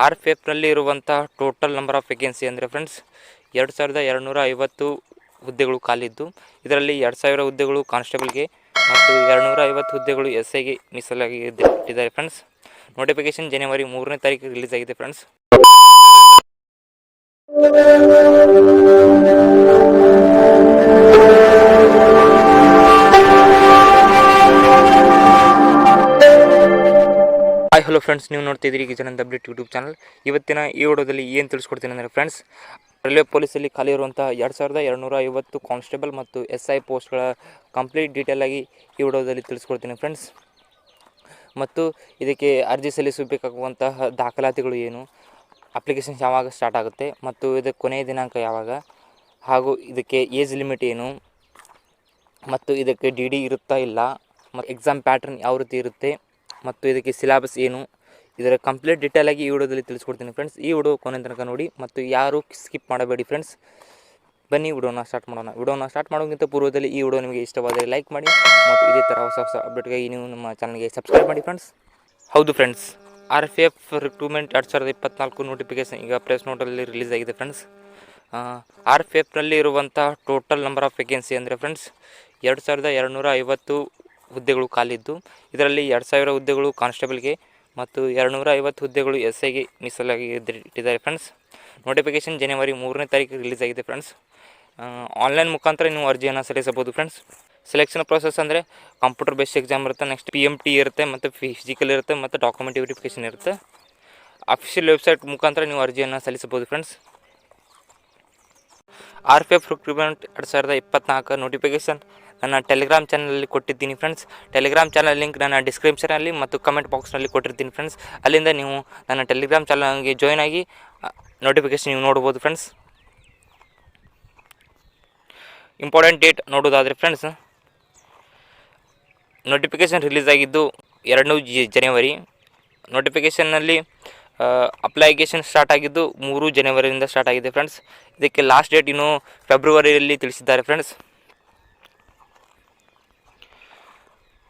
R P ಎಫ್ನಲ್ಲಿ ಇರುವಂಥ total number of vacancy ಅಂದರೆ ಫ್ರೆಂಡ್ಸ್ 2250 ಹುದ್ದೆಗಳು ಖಾಲಿದ್ದು, ಇದರಲ್ಲಿ 2000 ಹುದ್ದೆಗಳು ಕಾನ್ಸ್ಟೇಬಲ್ಗೆ ಮತ್ತು 250 ಹುದ್ದೆಗಳು ಎಸ್ ಐಗೆ ಮೀಸಲಾಗಿ ಇಟ್ಟಿದ್ದಾರೆ ಫ್ರೆಂಡ್ಸ್. ನೋಟಿಫಿಕೇಶನ್ ಜನವರಿ 3ನೇ ತಾರೀಕು ರಿಲೀಸ್ ಆಗಿದೆ ಫ್ರೆಂಡ್ಸ್. ಹಾಯ್ ಹಲೋ ಫ್ರೆಂಡ್ಸ್, ನೀವು ನೋಡ್ತಿದ್ದೀರಿ ಕಿಚನ್ ಅಪ್ಡೇಟ್ ಯೂಟ್ಯೂಬ್ ಚಾನಲ್. ಇವತ್ತಿನ ಈ ವಿಡಿಯೋದಲ್ಲಿ ಏನು ತಿಳಿಸ್ಕೊಡ್ತೀನಿ ಅಂದರೆ ಫ್ರೆಂಡ್ಸ್, ರೈಲ್ವೆ ಪೊಲೀಸಲ್ಲಿ ಖಾಲಿ ಇರುವಂಥ 2250 ಕಾನ್ಸ್ಟೇಬಲ್ ಮತ್ತು ಎಸ್ ಐ ಪೋಸ್ಟ್ಗಳ ಕಂಪ್ಲೀಟ್ ಡೀಟೇಲ್ ಆಗಿ ಈ ವಿಡಿಯೋದಲ್ಲಿ ತಿಳಿಸ್ಕೊಡ್ತೀನಿ ಫ್ರೆಂಡ್ಸ್. ಮತ್ತು ಇದಕ್ಕೆ ಅರ್ಜಿ ಸಲ್ಲಿಸಬೇಕಾಗುವಂತಹ ದಾಖಲಾತಿಗಳು ಏನು, ಅಪ್ಲಿಕೇಶನ್ಸ್ ಯಾವಾಗ ಸ್ಟಾರ್ಟ್ ಆಗುತ್ತೆ ಮತ್ತು ಇದಕ್ಕೆ ಕೊನೆಯ ದಿನಾಂಕ ಯಾವಾಗ, ಹಾಗೂ ಇದಕ್ಕೆ ಏಜ್ ಲಿಮಿಟ್ ಏನು, ಮತ್ತು ಇದಕ್ಕೆ ಡಿ ಡಿ ಇರುತ್ತಾ ಇಲ್ಲ, ಮತ್ತು ಎಕ್ಸಾಮ್ ಪ್ಯಾಟ್ರನ್ ಯಾವ ರೀತಿ ಇರುತ್ತೆ, ಮತ್ತು ಇದಕ್ಕೆ ಸಿಲೆಬಸ್ ಏನು, ಇದರ ಕಂಪ್ಲೀಟ್ ಡೀಟೇಲಾಗಿ ಈ ವಿಡಿಯೋದಲ್ಲಿ ತಿಳಿಸ್ಕೊಡ್ತೀನಿ ಫ್ರೆಂಡ್ಸ್. ಈ ವಿಡಿಯೋ ಕೊನೆ ತನಕ ನೋಡಿ ಮತ್ತು ಯಾರು ಸ್ಕಿಪ್ ಮಾಡಬೇಡಿ ಫ್ರೆಂಡ್ಸ್. ಬನ್ನಿ ವಿಡಿಯೋನ ಸ್ಟಾರ್ಟ್ ಮಾಡೋಣ. ವಿಡಿಯೋನ ಸ್ಟಾರ್ಟ್ ಮಾಡೋಕ್ಕಿಂತ ಪೂರ್ವದಲ್ಲಿ ಈ ವಿಡಿಯೋ ನಿಮಗೆ ಇಷ್ಟವಾದರೆ ಲೈಕ್ ಮಾಡಿ ಮತ್ತು ಇದೇ ಥರ ಹೊಸ ಅಪ್ಡೇಟ್ಗಾಗಿ ನೀವು ನಮ್ಮ ಚಾನಲ್ಗೆ ಸಬ್ಸ್ಕ್ರೈಬ್ ಮಾಡಿ ಫ್ರೆಂಡ್ಸ್. ಹೌದು friends, R P F recruitment 2024 notification ಈಗ ಪ್ರೆಸ್ ನೋಟಲ್ಲಿ ರಿಲೀಸ್ ಆಗಿದೆ ಫ್ರೆಂಡ್ಸ್. ಆರ್ ಪಿ ಎಫ್ನಲ್ಲಿ ಇರುವಂಥ ಟೋಟಲ್ ನಂಬರ್ ಆಫ್ ವೇಕೆನ್ಸಿ ಅಂದರೆ ಫ್ರೆಂಡ್ಸ್ 2250 ಹುದ್ದೆಗಳು ಖಾಲಿದ್ದು, ಇದರಲ್ಲಿ 2000 ಹುದ್ದೆಗಳು ಕಾನ್ಸ್ಟೇಬಲ್ಗೆ ಮತ್ತು 250 ಹುದ್ದೆಗಳು ಎಸ್ ಐಗೆ ಮೀಸಲಾಗಿ ಇಟ್ಟಿದ್ದಾರೆ ಫ್ರೆಂಡ್ಸ್. ನೋಟಿಫಿಕೇಶನ್ ಜನವರಿ 3ನೇ ತಾರೀಕು ರಿಲೀಸ್ ಆಗಿದೆ ಫ್ರೆಂಡ್ಸ್. ಆನ್ಲೈನ್ ಮುಖಾಂತರ ನೀವು ಅರ್ಜಿಯನ್ನು ಸಲ್ಲಿಸಬಹುದು ಫ್ರೆಂಡ್ಸ್. ಸೆಲೆಕ್ಷನ್ ಪ್ರೊಸೆಸ್ ಅಂದರೆ ಕಂಪ್ಯೂಟರ್ ಬೇಸ್ಡ್ ಎಕ್ಸಾಮ್ ಇರುತ್ತೆ, ನೆಕ್ಸ್ಟ್ PMT ಇರುತ್ತೆ, ಮತ್ತು ಫಿಸಿಕಲ್ ಇರುತ್ತೆ, ಮತ್ತು ಡಾಕ್ಯುಮೆಂಟ್ ವೆರಿಫಿಕೇಷನ್ ಇರುತ್ತೆ. ಅಫಿಷಿಯಲ್ ವೆಬ್ಸೈಟ್ ಮುಖಾಂತರ ನೀವು ಅರ್ಜಿಯನ್ನು ಸಲ್ಲಿಸಬಹುದು friends. R P F recruitment 2024 notification ನನ್ನ ಟೆಲಿಗ್ರಾಮ್ ಚಾನಲಲ್ಲಿ ಕೊಟ್ಟಿದ್ದೀನಿ ಫ್ರೆಂಡ್ಸ್. ಟೆಲಿಗ್ರಾಮ್ ಚಾನಲ್ ಲಿಂಕ್ ನನ್ನ ಡಿಸ್ಕ್ರಿಪ್ಷನಲ್ಲಿ ಮತ್ತು ಕಮೆಂಟ್ ಬಾಕ್ಸ್ನಲ್ಲಿ ಕೊಟ್ಟಿರ್ತೀನಿ ಫ್ರೆಂಡ್ಸ್. ಅಲ್ಲಿಂದ ನೀವು ನನ್ನ ಟೆಲಿಗ್ರಾಮ್ ಚಾನಲ್ಗೆ ಜಾಯ್ನ್ ಆಗಿ ನೋಟಿಫಿಕೇಶನ್ ನೀವು ನೋಡ್ಬೋದು ಫ್ರೆಂಡ್ಸ್. ಇಂಪಾರ್ಟೆಂಟ್ ಡೇಟ್ ನೋಡೋದಾದರೆ ಫ್ರೆಂಡ್ಸ್, ನೋಟಿಫಿಕೇಶನ್ ರಿಲೀಸ್ ಆಗಿದ್ದು 2 ಜನವರಿ. ನೋಟಿಫಿಕೇಷನ್ನಲ್ಲಿ ಅಪ್ಲಿಕೇಶನ್ ಸ್ಟಾರ್ಟ್ ಆಗಿದ್ದು 3 ಜನವರಿಯಿಂದ ಸ್ಟಾರ್ಟ್ ಆಗಿದೆ ಫ್ರೆಂಡ್ಸ್. ಇದಕ್ಕೆ ಲಾಸ್ಟ್ ಡೇಟ್ ಇನ್ನು ಫೆಬ್ರವರಿಯಲ್ಲಿ ತಿಳಿಸಿದ್ದಾರೆ ಫ್ರೆಂಡ್ಸ್.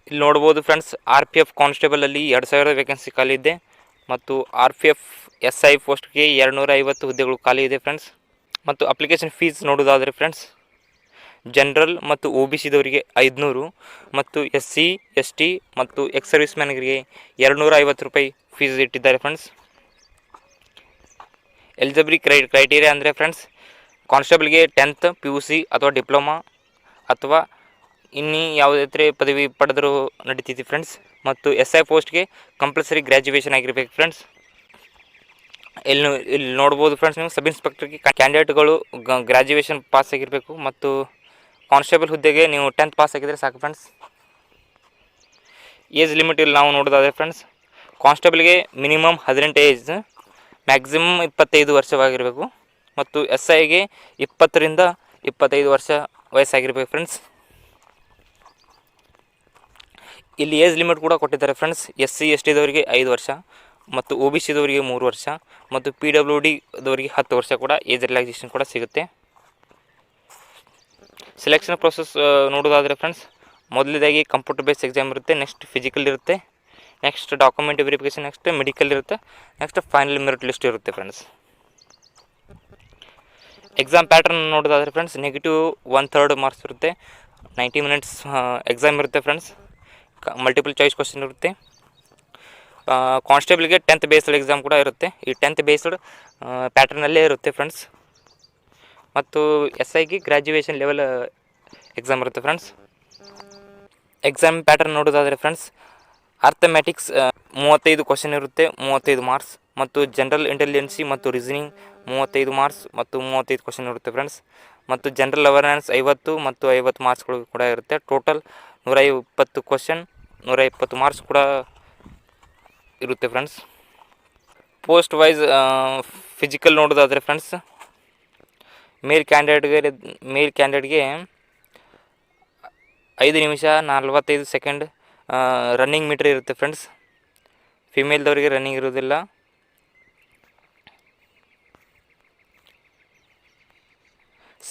ಇಲ್ಲಿ ನೋಡ್ಬೋದು ಫ್ರೆಂಡ್ಸ್, ಆರ್ ಪಿ ಎಫ್ ಕಾನ್ಸ್ಟೇಬಲಲ್ಲಿ 2000 ವೇಕೆನ್ಸಿ ಖಾಲಿ ಇದೆ ಮತ್ತು R P F S I ಪೋಸ್ಟ್ಗೆ 250 ಹುದ್ದೆಗಳು ಖಾಲಿ ಇದೆ ಫ್ರೆಂಡ್ಸ್. ಮತ್ತು ಅಪ್ಲಿಕೇಶನ್ ಫೀಸ್ ನೋಡೋದಾದರೆ ಫ್ರೆಂಡ್ಸ್, ಜನರಲ್ ಮತ್ತು ಒ ಬಿ ಸಿದವರಿಗೆ 500 ಮತ್ತು SC ST ಮತ್ತು ಎಕ್ಸ್ ಸರ್ವಿಸ್ ಮ್ಯಾನ್ಗಳಿಗೆ 250 ರೂಪಾಯಿ ಫೀಸ್ ಇಟ್ಟಿದ್ದಾರೆ ಫ್ರೆಂಡ್ಸ್. ಎಲಿಜಿಬಿಲಿಟಿ ಕ್ರೈಟೀರಿಯಾ ಅಂದರೆ ಫ್ರೆಂಡ್ಸ್, ಕಾನ್ಸ್ಟೇಬಲ್ಗೆ 10th PUC ಅಥವಾ ಡಿಪ್ಲೊಮಾ ಅಥವಾ ಇನ್ನೂ ಯಾವುದೇ ಪದವಿ ಪಡೆದರೂ ನಡೀತಿದೆ ಫ್ರೆಂಡ್ಸ್. ಮತ್ತು ಎಸ್ ಐ ಪೋಸ್ಟ್ಗೆ ಕಂಪಲ್ಸರಿ ಗ್ರ್ಯಾಜುಯೇಷನ್ ಆಗಿರಬೇಕು ಫ್ರೆಂಡ್ಸ್. ಇಲ್ಲಿ ನೋಡ್ಬೋದು ಫ್ರೆಂಡ್ಸ್, ನೀವು ಸಬ್ ಇನ್ಸ್ಪೆಕ್ಟರ್ಗೆ ಕ್ಯಾಂಡಿಡೇಟ್ಗಳು ಗ್ರ್ಯಾಜುಯೇಷನ್ ಪಾಸ್ ಆಗಿರಬೇಕು ಮತ್ತು ಕಾನ್ಸ್ಟೇಬಲ್ ಹುದ್ದೆಗೆ ನೀವು 10th ಪಾಸ್ ಆಗಿದ್ದರೆ ಸಾಕು ಫ್ರೆಂಡ್ಸ್. ಏಜ್ ಲಿಮಿಟ್ ಇಲ್ಲಿ ನಾವು ನೋಡೋದಾದರೆ ಫ್ರೆಂಡ್ಸ್, ಕಾನ್ಸ್ಟೇಬಲ್ಗೆ ಮಿನಿಮಮ್ 18 ಏಜ್, ಮ್ಯಾಕ್ಸಿಮಮ್ 25 ವರ್ಷವಾಗಿರಬೇಕು ಮತ್ತು ಎಸ್ ಐಗೆ 20 ರಿಂದ 25 ವರ್ಷ ವಯಸ್ಸಾಗಿರಬೇಕು ಫ್ರೆಂಡ್ಸ್. ಇಲ್ಲಿ ಏಜ್ ಲಿಮಿಟ್ ಕೂಡ ಕೊಟ್ಟಿದ್ದಾರೆ ಫ್ರೆಂಡ್ಸ್. SC ST ದವರಿಗೆ 5 ವರ್ಷ ಮತ್ತು ಒ ಬಿ ಸಿದವರಿಗೆ 3 ವರ್ಷ ಮತ್ತು PWD ದವರಿಗೆ 10 ವರ್ಷ ಕೂಡ ಏಜ್ ರಿಲ್ಯಾಕ್ಸೇಷನ್ ಕೂಡ ಸಿಗುತ್ತೆ. ಸೆಲೆಕ್ಷನ್ ಪ್ರೊಸೆಸ್ ನೋಡೋದಾದರೆ ಫ್ರೆಂಡ್ಸ್, ಮೊದಲನೇದಾಗಿ ಕಂಪ್ಯೂಟರ್ ಬೇಸ್ಡ್ ಎಕ್ಸಾಮ್ ಇರುತ್ತೆ, ನೆಕ್ಸ್ಟ್ ಫಿಸಿಕಲ್ ಇರುತ್ತೆ, next document verification, next medical ಇರುತ್ತೆ, ನೆಕ್ಸ್ಟ್ ಫೈನಲ್ ಮೆರಿಟ್ ಲಿಸ್ಟ್ ಇರುತ್ತೆ ಫ್ರೆಂಡ್ಸ್. ಎಕ್ಸಾಮ್ ಪ್ಯಾಟ್ರನ್ ನೋಡೋದಾದರೆ ಫ್ರೆಂಡ್ಸ್, ನೆಗೆಟಿವ್ 1/3 ಮಾರ್ಕ್ಸ್ ಇರುತ್ತೆ, 90 ಮಿನಿಟ್ಸ್ ಎಕ್ಸಾಮ್ ಇರುತ್ತೆ ಫ್ರೆಂಡ್ಸ್, ಮಲ್ಟಿಪಲ್ ಚಾಯ್ಸ್ ಕ್ವಶನ್ ಇರುತ್ತೆ. ಕಾನ್ಸ್ಟೇಬಲ್ಗೆ 10th ಬೇಸ್ಡ್ ಎಕ್ಸಾಮ್ ಕೂಡ ಇರುತ್ತೆ. ಈ 10th ಬೇಸ್ಡ್ ಪ್ಯಾಟ್ರನಲ್ಲೇ ಇರುತ್ತೆ ಫ್ರೆಂಡ್ಸ್. ಮತ್ತು ಎಸ್ ಐಗೆ ಗ್ರ್ಯಾಜುಯೇಷನ್ ಲೆವೆಲ್ ಎಕ್ಸಾಮ್ ಇರುತ್ತೆ ಫ್ರೆಂಡ್ಸ್. ಎಕ್ಸಾಮ್ ಪ್ಯಾಟರ್ನ್ ನೋಡೋದಾದರೆ ಫ್ರೆಂಡ್ಸ್, ಅರ್ಥಮೆಟಿಕ್ಸ್ 35 ಕ್ವಶನ್ ಇರುತ್ತೆ, 35 ಮಾರ್ಕ್ಸ್, ಮತ್ತು ಜನರಲ್ ಇಂಟೆಲಿಜೆನ್ಸಿ ಮತ್ತು ರೀಸನಿಂಗ್ 35 ಮಾರ್ಕ್ಸ್ ಮತ್ತು 35 ಕ್ವಶನ್ ಇರುತ್ತೆ ಫ್ರೆಂಡ್ಸ್. ಮತ್ತು ಜನರಲ್ ಅವೇರ್ನೆಸ್ 50 ಮತ್ತು 50 ಮಾರ್ಕ್ಸ್ಗಳು ಕೂಡ ಇರುತ್ತೆ. ಟೋಟಲ್ 120 ಕ್ವಶನ್, 120 ಮಾರ್ಕ್ಸ್ ಕೂಡ ಇರುತ್ತೆ ಫ್ರೆಂಡ್ಸ್. ಪೋಸ್ಟ್ ವೈಸ್ ಫಿಸಿಕಲ್ ನೋಡೋದಾದರೆ ಫ್ರೆಂಡ್ಸ್, ಮೇಲ್ ಕ್ಯಾಂಡಿಡೇಟ್ಗೆ 5 ನಿಮಿಷ 45 ಸೆಕೆಂಡ್ ರನ್ನಿಂಗ್ ಮೀಟರ್ ಇರುತ್ತೆ ಫ್ರೆಂಡ್ಸ್. ಫಿಮೇಲ್ದವರಿಗೆ ರನ್ನಿಂಗ್ ಇರೋದಿಲ್ಲ.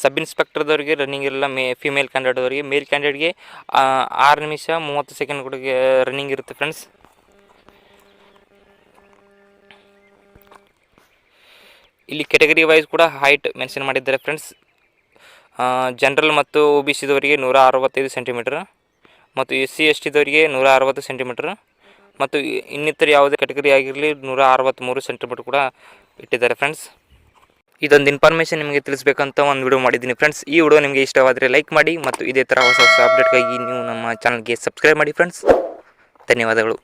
ಸಬ್ ಇನ್ಸ್ಪೆಕ್ಟರ್ದವರಿಗೆ ರನ್ನಿಂಗ್ ಇರಲ್ಲ. ಫಿಮೇಲ್ ಕ್ಯಾಂಡಿಡೇಟ್ದವರಿಗೆ. ಮೇಲ್ ಕ್ಯಾಂಡಿಡೇಟ್ಗೆ 6 ನಿಮಿಷ 30 ಸೆಕೆಂಡ್ ಕೂಡ ರನ್ನಿಂಗ್ ಇರುತ್ತೆ ಫ್ರೆಂಡ್ಸ್. ಇಲ್ಲಿ ಕೆಟಗರಿ ವೈಸ್ ಕೂಡ ಹೈಟ್ ಮೆನ್ಷನ್ ಮಾಡಿದ್ದಾರೆ ಫ್ರೆಂಡ್ಸ್. ಜನರಲ್ ಮತ್ತು ಒ ಬಿ ಸಿದವರಿಗೆ 165 ಸೆಂಟಿಮೀಟ್ರ್ ಮತ್ತು SC ST ದವರಿಗೆ 160 ಸೆಂಟಿಮೀಟ್ರ್ ಮತ್ತು ಇನ್ನಿತರ ಯಾವುದೇ ಕೆಟಗರಿ ಆಗಿರಲಿ 163 ಸೆಂಟಿಮೀಟ್ರ್ ಕೂಡ ಇಟ್ಟಿದ್ದಾರೆ ಫ್ರೆಂಡ್ಸ್. ಇದೊಂದು ಇನ್ಫಾರ್ಮೇಷನ್ ನಿಮಗೆ ತಿಳಿಸ್ಬೇಕಂತ ಒಂದು ವಿಡಿಯೋ ಮಾಡಿದ್ದೀನಿ ಫ್ರೆಂಡ್ಸ್. ಈ ವಿಡಿಯೋ ನಿಮಗೆ ಇಷ್ಟವಾದರೆ ಲೈಕ್ ಮಾಡಿ ಮತ್ತು ಇದೇ ಥರ ಹೊಸ ಅಪ್ಡೇಟ್ಗಾಗಿ ನೀವು ನಮ್ಮ ಚಾನಲ್ಗೆ ಸಬ್ಸ್ಕ್ರೈಬ್ ಮಾಡಿ ಫ್ರೆಂಡ್ಸ್. ಧನ್ಯವಾದಗಳು.